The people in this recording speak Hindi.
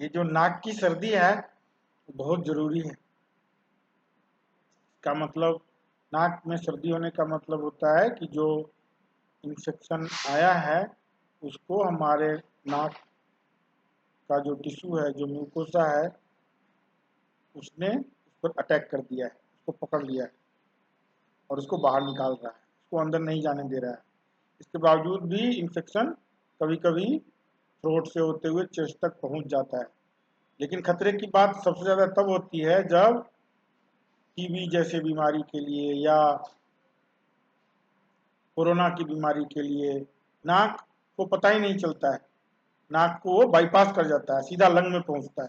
ये जो नाक की सर्दी है बहुत जरूरी है। इसका मतलब नाक में सर्दी होने का मतलब होता है कि जो इन्फेक्शन आया है उसको हमारे नाक का जो टिश्यू है, जो म्यूकोसा है, उसने उस पर अटैक कर दिया है, उसको पकड़ लिया है और उसको बाहर निकाल रहा है, उसको अंदर नहीं जाने दे रहा है। इसके बावजूद भी इन्फेक्शन कभी कभी थ्रोट से होते हुए चेस्ट तक पहुंच जाता है। लेकिन खतरे की बात सबसे ज़्यादा तब होती है जब टीबी जैसे बीमारी के लिए या कोरोना की बीमारी के लिए नाक को पता ही नहीं चलता है, नाक को वो बाईपास कर जाता है, सीधा लंग में पहुंचता है।